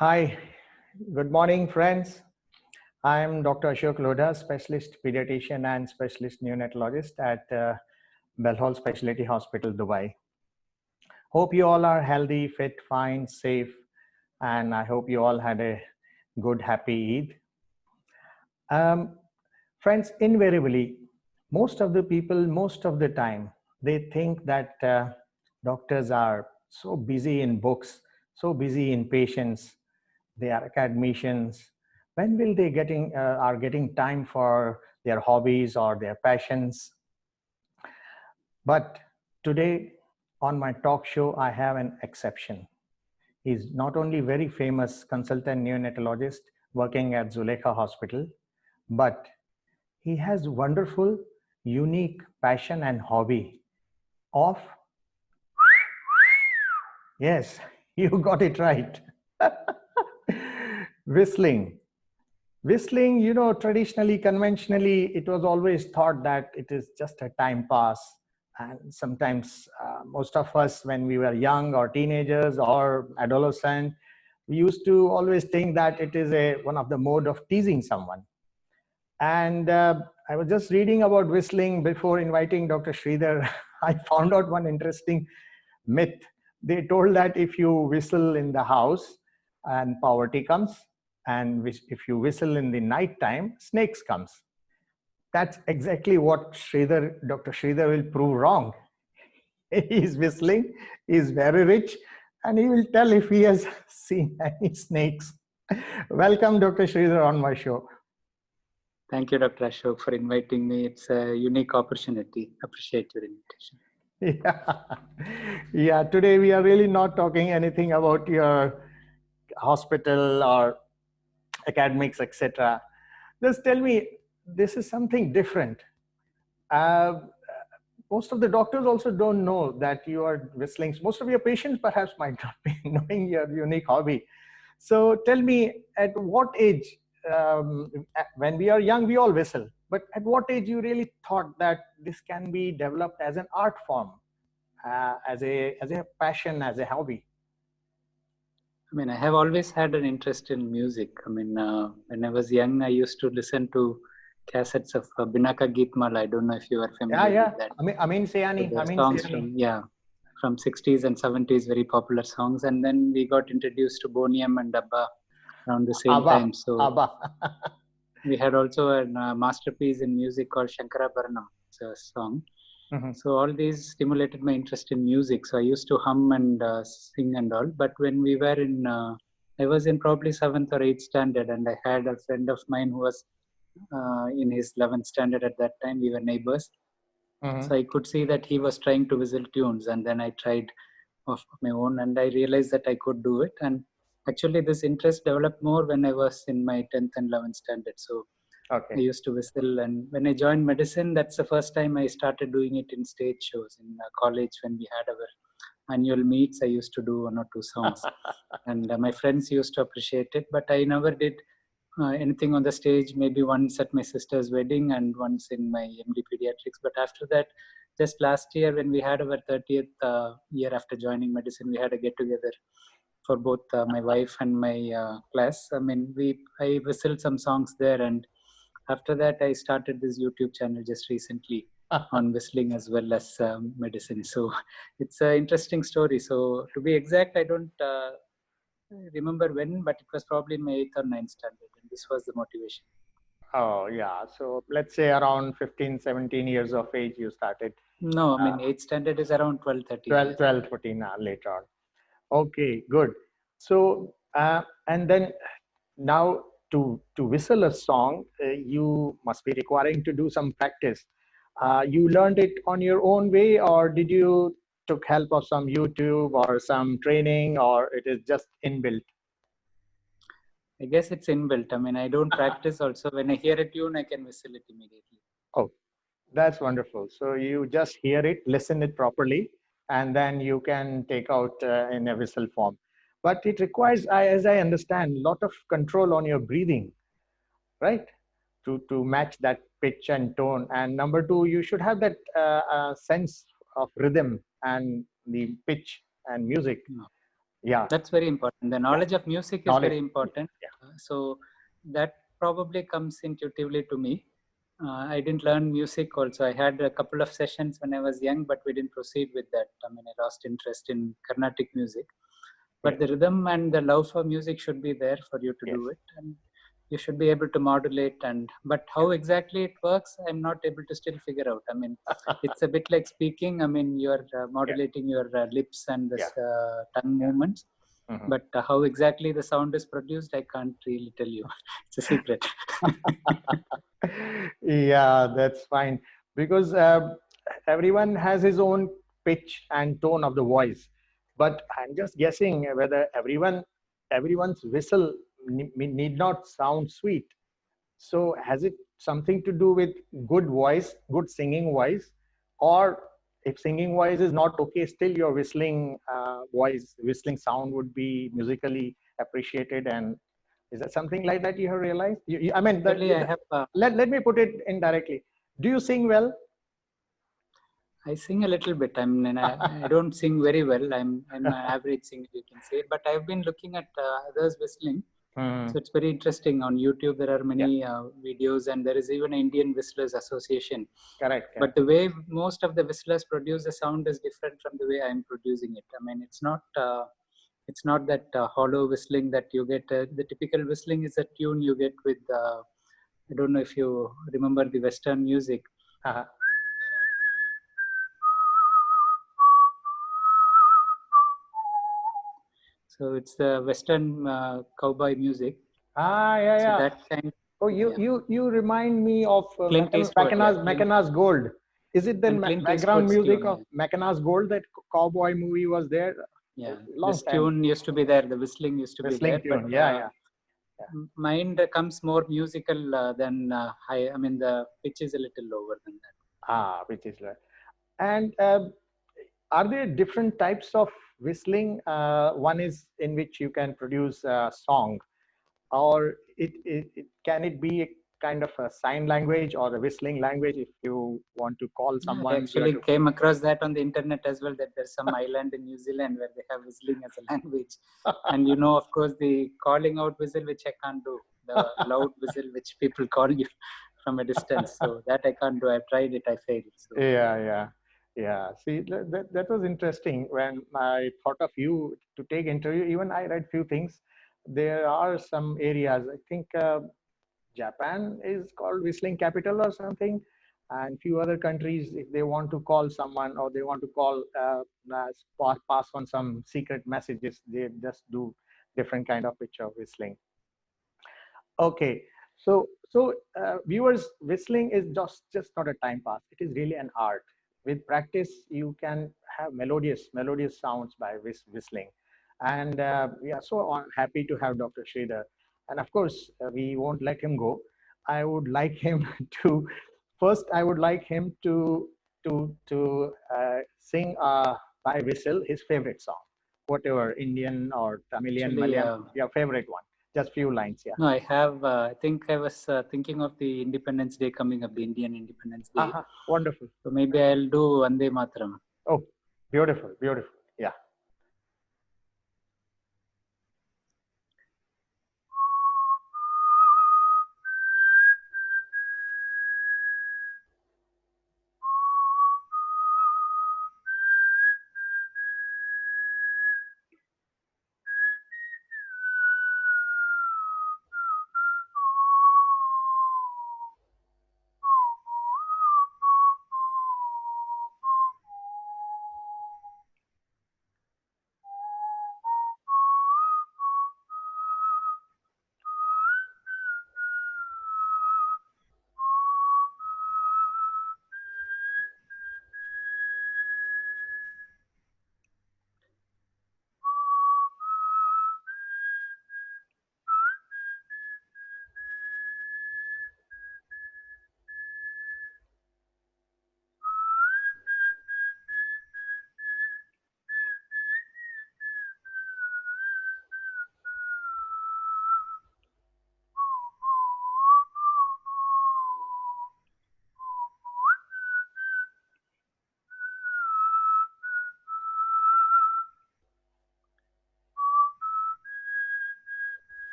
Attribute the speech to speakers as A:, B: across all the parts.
A: Hi, good morning, friends. I am Dr. Lodha, specialist pediatrician and specialist neonatologist at Belhol Specialty Hospital, Dubai. Hope you all are healthy, fit, fine, safe, and I hope you all had a good, happy Eid. Friends, invariably, most of the people, most of the time, they think that doctors are so busy in books, so busy in patients, they are academicians. When will they are getting time for their hobbies or their passions? But today on my talk show, I have an exception. He's not only very famous consultant neonatologist working at Zulekha Hospital, but he has wonderful, unique passion and hobby of, yes, you got it right, whistling. Whistling, traditionally, conventionally, it was always thought that it is just a time pass. And sometimes most of us, when we were young or teenagers or adolescent, we used to always think that it is one of the mode of teasing someone. And I was just reading about whistling before inviting Dr. Sridhar. I found out one interesting myth. They told that if you whistle in the house and poverty comes, and if you whistle in the night time, snakes comes. That's exactly what Dr. Sridhar will prove wrong. He's whistling, he's very rich, and he will tell if he has seen any snakes. Welcome, Dr. Sridhar, on my show.
B: Thank you, Dr. Ashok, for inviting me. It's a unique opportunity. Appreciate your invitation.
A: Yeah. Today we are really not talking anything about your hospital or academics, etc. Just tell me, this is something different. Most of the doctors also don't know that you are whistling. Most of your patients perhaps might not be knowing your unique hobby. So tell me, at what age, when we are young, we all whistle, but at what age you really thought that this can be developed as an art form, as a passion, as a hobby?
B: I mean, I have always had an interest in music. I mean, when I was young, I used to listen to cassettes of Binaka Geetmal. I don't know if you are familiar with that.
A: Amin Sayani.
B: So songs from 60s and 70s, very popular songs. And then we got introduced to Boney M and ABBA around the same
A: ABBA,
B: time. So
A: ABBA.
B: we had also a masterpiece in music called Sankarabaranam. It's a song. Mm-hmm. So all these stimulated my interest in music. So I used to hum and sing and all. But when we were I was in probably 7th or 8th standard, and I had a friend of mine who was in his 11th standard at that time. We were neighbors. Mm-hmm. So I could see that he was trying to whistle tunes, and then I tried of my own, and I realized that I could do it. And actually, this interest developed more when I was in my 10th and 11th standard. So okay. I used to whistle, and when I joined medicine, that's the first time I started doing it in stage shows in college. When we had our annual meets, I used to do 1 or 2 songs, and my friends used to appreciate it. But I never did anything on the stage. Maybe once at my sister's wedding and once in my MD pediatrics. But after that, just last year when we had our 30th year after joining medicine, we had a get together for both my wife and my class. I mean, I whistled some songs there, and after that, I started this YouTube channel just recently on whistling as well as medicine. So it's an interesting story. So to be exact, I don't remember when, but it was probably in my 8th or 9th standard, and this was the motivation.
A: Oh, yeah. So let's say around 15, 17 years of age you started.
B: No, I mean, 8th standard is around 12, 13.
A: 12, 14 later on. Okay, good. So, and then now to whistle a song, you must be requiring to do some practice. You learned it on your own way, or did you took help of some YouTube or some training, or it is just inbuilt?
B: I guess it's inbuilt. I mean, I don't practice also. When I hear a tune, I can whistle it immediately.
A: Oh, that's wonderful. So you just hear it, listen it properly, and then you can take out in a whistle form. But it requires, as I understand, a lot of control on your breathing, right? To match that pitch and tone. And number 2, you should have that sense of rhythm and the pitch and music. Yeah,
B: that's very important. The knowledge of music is very important.
A: Yeah.
B: So that probably comes intuitively to me. I didn't learn music also. I had a couple of sessions when I was young, but we didn't proceed with that. I mean, I lost interest in Carnatic music. But the rhythm and the love for music should be there for you to do it. And you should be able to modulate. But how exactly it works, I'm not able to still figure out. I mean, it's a bit like speaking. I mean, you're modulating your lips and the tongue movements.
A: Mm-hmm.
B: But how exactly the sound is produced, I can't really tell you. It's a secret.
A: Yeah, that's fine. Because everyone has his own pitch and tone of the voice. But I'm just guessing whether everyone's whistle need not sound sweet. So has it something to do with good voice, good singing voice, or if singing voice is not okay, still your whistling voice, whistling sound would be musically appreciated? And is that something like that you have realized? I mean,
B: Actually, I have.
A: let me put it indirectly. Do you sing well?
B: I sing a little bit. I mean, I don't sing very well. I'm an average singer, you can say. But I've been looking at others whistling. So it's very interesting. On YouTube, there are many videos, and there is even an Indian Whistlers Association.
A: Correct.
B: But the way most of the whistlers produce the sound is different from the way I'm producing it. I mean, it's not that hollow whistling that you get. The typical whistling is a tune you get with. I don't know if you remember the Western music.
A: Uh-huh.
B: So it's the Western cowboy music.
A: Yeah.
B: So that kind.
A: Oh, you remind me of
B: Clint Eastwood,
A: Mackina's Gold. Is it the background music
B: tune,
A: of Mackina's Gold, that cowboy movie was there?
B: Yeah,
A: Long
B: this
A: time.
B: tune used to be there. The whistling used to be there.
A: Tune.
B: But
A: Yeah.
B: Mine comes more musical than high. I mean, the pitch is a little lower than that.
A: Which is right. And are there different types of whistling? One is in which you can produce a song, or can it be a kind of a sign language or a whistling language if you want to call someone?
B: I actually came across that on the internet as well, that there's some island in New Zealand where they have whistling as a language. And of course, the calling out whistle, which I can't do, the loud whistle which people call you from a distance. So that I can't do. I've tried it, I failed. So.
A: Yeah. See, that was interesting. When I thought of you to take interview, even I read few things. There are some areas, I think Japan is called whistling capital or something, and few other countries, if they want to call someone or they want to call pass on some secret messages, they just do different kind of pitch of whistling. Okay, so viewers, whistling is just not a time pass. It is really an art. With practice, you can have melodious sounds by whistling. And we are so happy to have Dr. Sridhar. And of course, we won't let him go. I would like him to first. I would like him to sing by whistle his favorite song, whatever, Indian or Tamilian, Malayalam, your favorite one. Just few lines, yeah.
B: No, I have. I think I was thinking of the Independence Day coming up, the Indian Independence Day.
A: Wonderful.
B: So maybe I'll do Vande Matram.
A: Oh, beautiful. Yeah.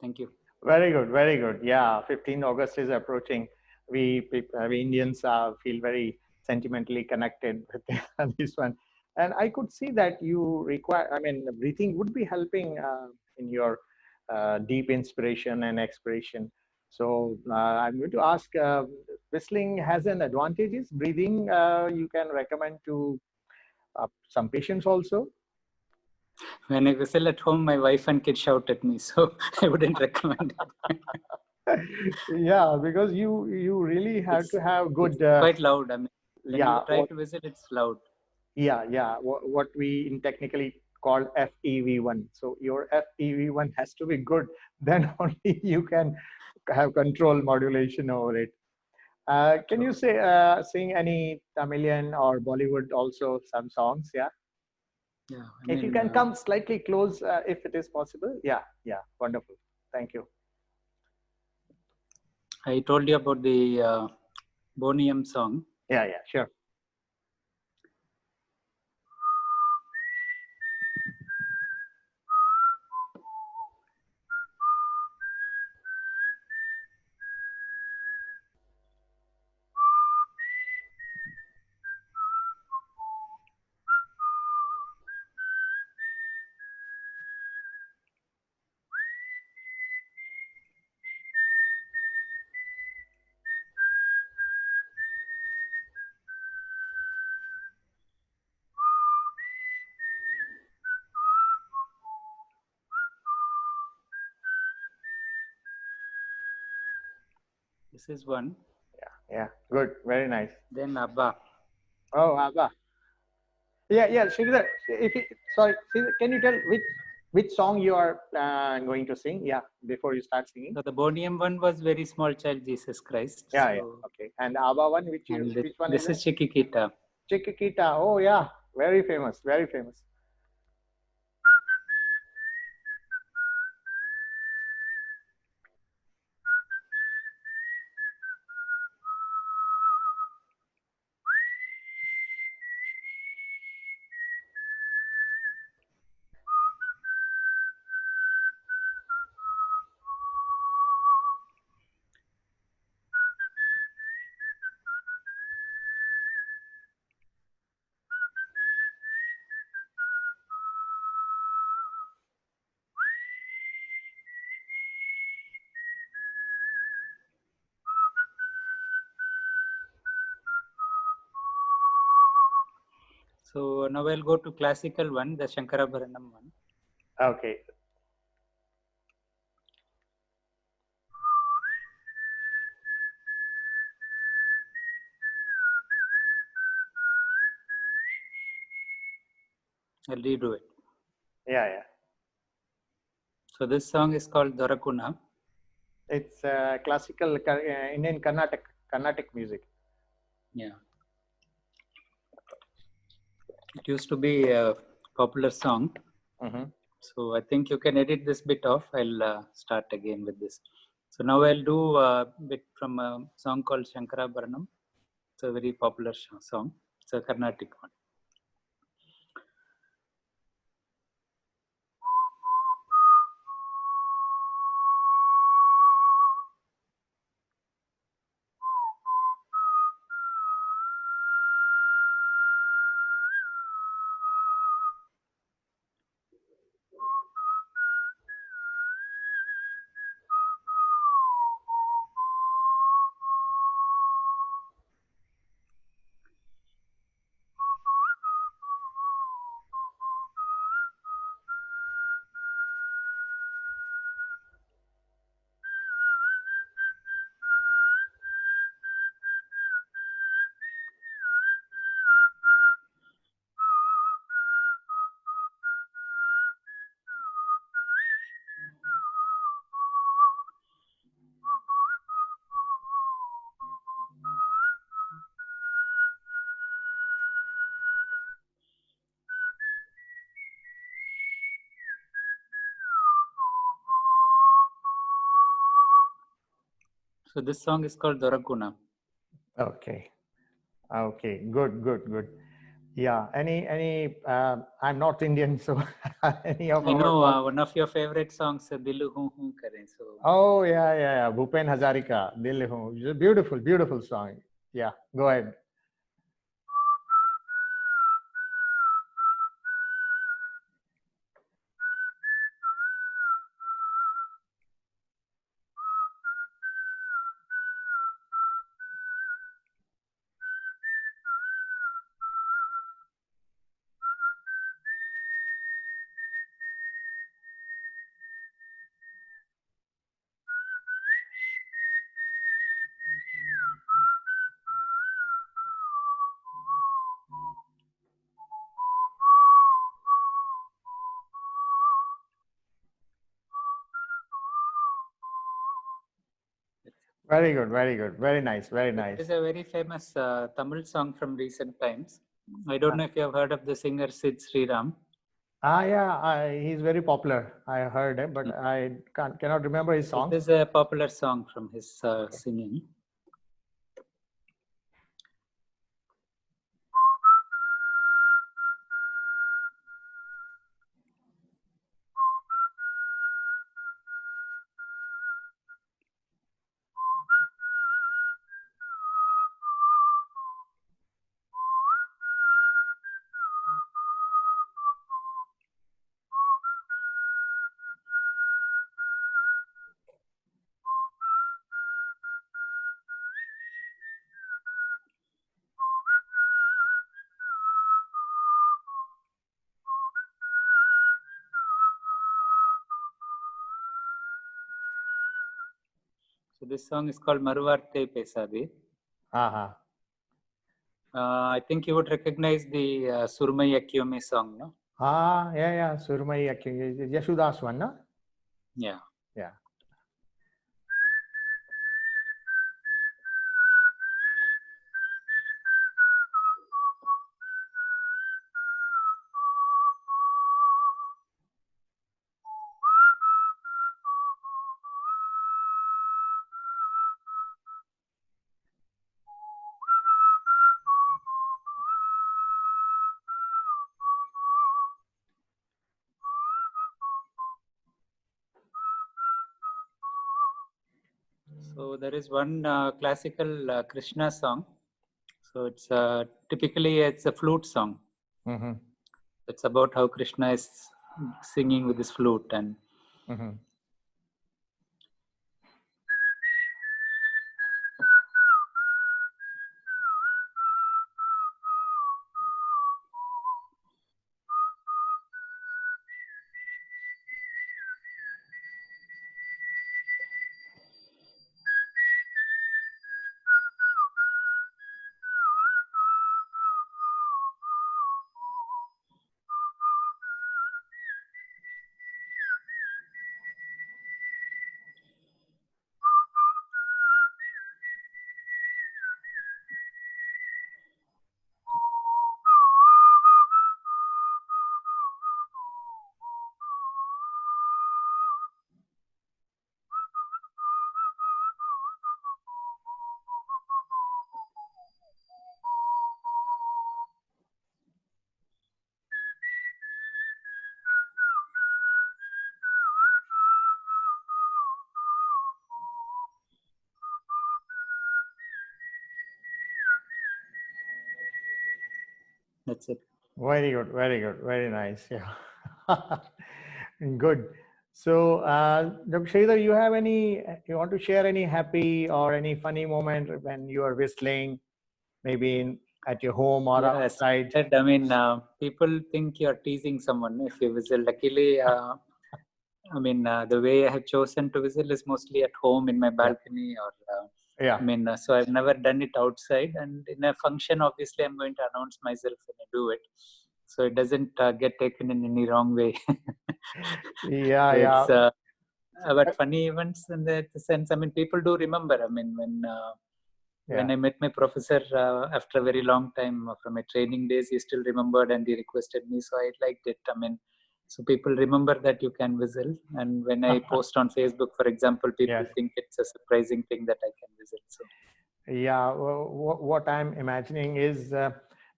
B: Thank you.
A: Very good, very good. Yeah, 15th August is approaching. We Indians feel very sentimentally connected with this one. And I could see that you require, I mean, breathing would be helping in your deep inspiration and expiration. So I'm going to ask, whistling has an advantages. Breathing, you can recommend to some patients also.
B: When I whistle at home, my wife and kids shout at me, so I wouldn't recommend it.
A: Yeah, because you really have to have good.
B: Quite loud. I mean, when
A: Yeah,
B: you try to whistle, it's loud.
A: yeah. What we in technically call FEV1. So your FEV1 has to be good. Then only you can have control modulation over it. Can you say sing any Tamilian or Bollywood also some songs? Yeah.
B: Yeah, I
A: If you
B: mean,
A: can come slightly close, if it is possible. Yeah, yeah. Wonderful. Thank you.
B: I told you about the Boney M song.
A: Yeah, sure.
B: This is one.
A: Yeah. Good. Very nice.
B: Then ABBA.
A: Oh, ABBA. Yeah. Sridhar, sorry, Sridhar, can you tell which song you are going to sing? Yeah, before you start singing.
B: So the Boney M one was Very Small Child Jesus Christ.
A: Yeah,
B: So,
A: okay. And ABBA one, which one
B: this
A: is
B: is
A: it?
B: Chiquitita.
A: Chiquitita. Oh yeah, very famous, very famous.
B: So now I'll go to classical one, the Sankarabaranam one.
A: Okay.
B: I'll redo it.
A: Yeah.
B: So this song is called Dorakuna.
A: It's classical Indian Carnatic music.
B: Yeah. It used to be a popular song.
A: Mm-hmm.
B: So I think you can edit this bit off. I'll start again with this. So now I'll do a bit from a song called Sankarabaranam. It's a very popular song. It's a Carnatic one. So this song is called Dorakuna.
A: Okay. Good. Yeah. I'm North Indian, so any of
B: I
A: our
B: know
A: pop.
B: one of your favorite songs, Dilu Hoon Hoon Kare. So
A: Oh, yeah. Bhupen Hazarika, Dil Ho. It's a beautiful, beautiful song. Yeah, go ahead. Very good, very good. Very nice, very
B: there
A: nice.
B: is a very famous Tamil song from recent times. I don't know if you have heard of the singer Sid Sriram.
A: Yeah, he's very popular. I heard it, but I cannot remember his
B: This
A: songs.
B: is a popular song from his singing. So this song is called Maruvaathai pesathe.
A: Uh-huh.
B: I think you would recognize the Surmai Akiyome song, no?
A: Yeah. Surmai Yashudas one, no?
B: Yeah.
A: Yeah.
B: So there is one classical Krishna song. So it's typically it's a flute song.
A: Mm-hmm.
B: It's about how Krishna is singing with his flute, and
A: Mm-hmm.
B: that's it.
A: Very good, very good, very nice. Yeah. Good. So, Dr. Sridhar, you want to share any happy or any funny moment when you are whistling, maybe at your home or
B: Yeah, as
A: outside?
B: I said, I mean, people think you're teasing someone if you whistle. Luckily, I mean, the way I have chosen to whistle is mostly at home in my
A: Yeah.
B: balcony, or
A: Yeah.
B: I mean, so I've never done it outside. And in a function, obviously, I'm going to announce myself when I do it, so it doesn't get taken in any wrong way.
A: Yeah.
B: So
A: Yeah.
B: it's but funny events in that sense. I mean, people do remember. I mean, when
A: Yeah.
B: I met my professor after a very long time from my training days, he still remembered and he requested me, so I liked it. I mean, so people remember that you can whistle, and when I post on Facebook, for example, people
A: Yes.
B: think it's a surprising thing that I can whistle. So
A: Yeah. What I'm imagining is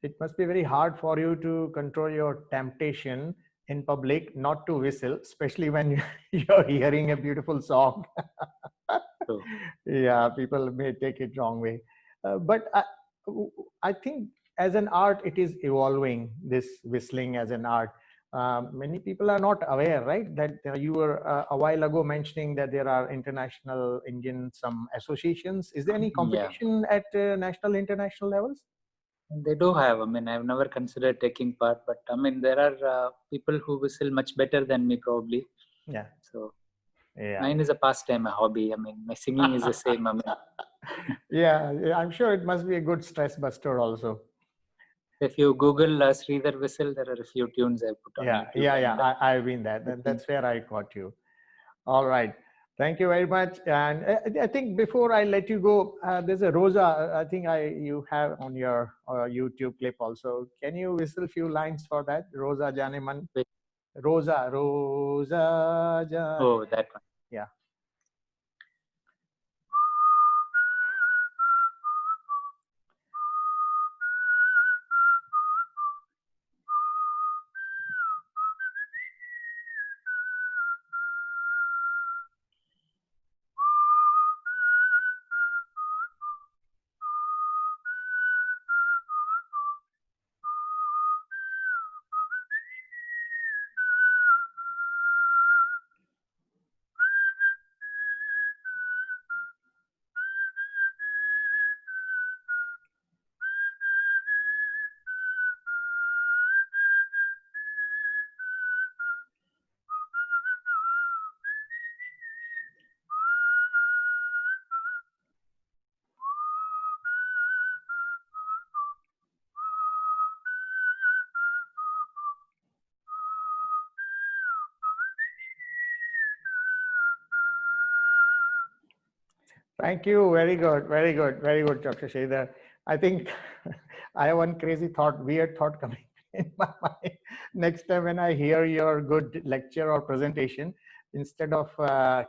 A: It must be very hard for you to control your temptation in public not to whistle, especially when you're hearing a beautiful song.
B: So,
A: Yeah, people may take it wrong way. But I think as an art, it is evolving, this whistling as an art. Many people are not aware, right? That you were a while ago mentioning that there are international Indian some associations. Is there any
B: yeah,
A: competition at national, international levels?
B: they do have. I mean, I've never considered taking part, but I mean, there are people who whistle much better than me, probably.
A: Yeah,
B: So
A: yeah.
B: mine is a pastime, a hobby. I mean, my singing is the same. I mean,
A: Yeah, I'm sure it must be a good stress buster also.
B: if you Google Sridhar whistle, there are a few tunes I put on
A: Yeah,
B: YouTube,
A: yeah, yeah.
B: and
A: I've been there.
B: I think,
A: That's where I caught you. All right. Thank you very much. And I think before I let you go, there's a Rosa. I think you have on your YouTube clip also. Can you whistle a few lines for that? Rosa janeman. Rosa, Rosa jan.
B: oh, that one.
A: Yeah. Thank you. Very good. Very good. Very good, Dr. Sridhar. I think I have one crazy thought, weird thought coming in my mind. Next time when I hear your good lecture or presentation, instead of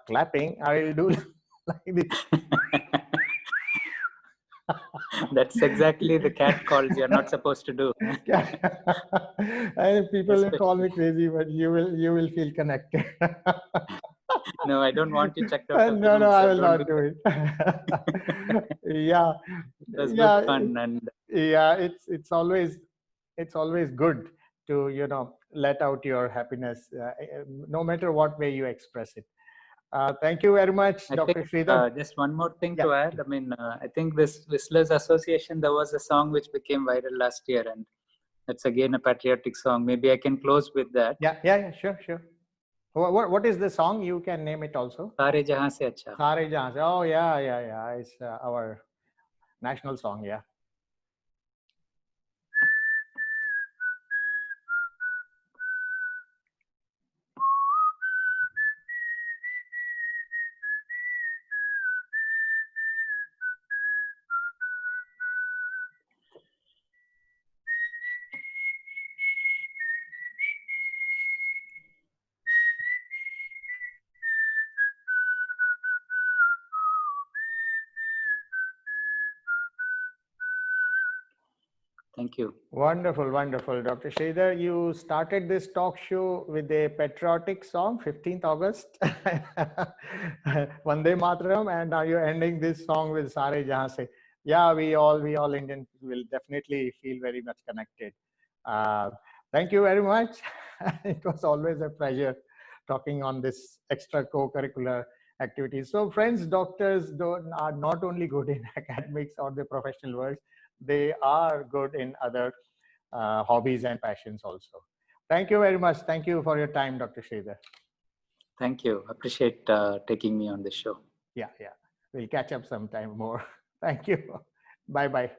A: clapping, I will do like this.
B: That's exactly the cat calls you're not supposed to do.
A: And people will call me
B: Especially,
A: crazy, but you will feel connected.
B: no, I don't want you checked out of the
A: No, no,
B: room,
A: I
B: so
A: will
B: don't do
A: not do it.
B: that.
A: Yeah,
B: It was good
A: yeah,
B: fun, and
A: yeah. It's always good to let out your happiness, no matter what way you express it. Thank you very much,
B: I think
A: Dr. Sridhar.
B: just one more thing
A: Yeah,
B: to add. I mean, I think this Whistlers Association, there was a song which became viral last year, and that's again a patriotic song. Maybe I can close with that.
A: yeah, yeah, yeah. Sure, sure. What is the song? You can name it also.
B: Sare jahaan se acha.
A: Sare jahaan se. Oh, yeah, yeah, yeah. It's our national song. Yeah.
B: Thank you.
A: Wonderful, wonderful. Dr. Sridhar, you started this talk show with a patriotic song, 15th August, Vande Matram, and now you're ending this song with Sare Jahaan Se. Yeah, we all Indians will definitely feel very much connected. Uh, Thank you very much. It was always a pleasure talking on this extra co-curricular activities. So friends, doctors are not only good in academics or the professional world, they are good in other hobbies and passions also. Thank you very much. Thank you for your time, Dr. Sridhar.
B: Thank you. Appreciate taking me on the show.
A: Yeah, yeah. We'll catch up sometime more. Thank you. Bye bye.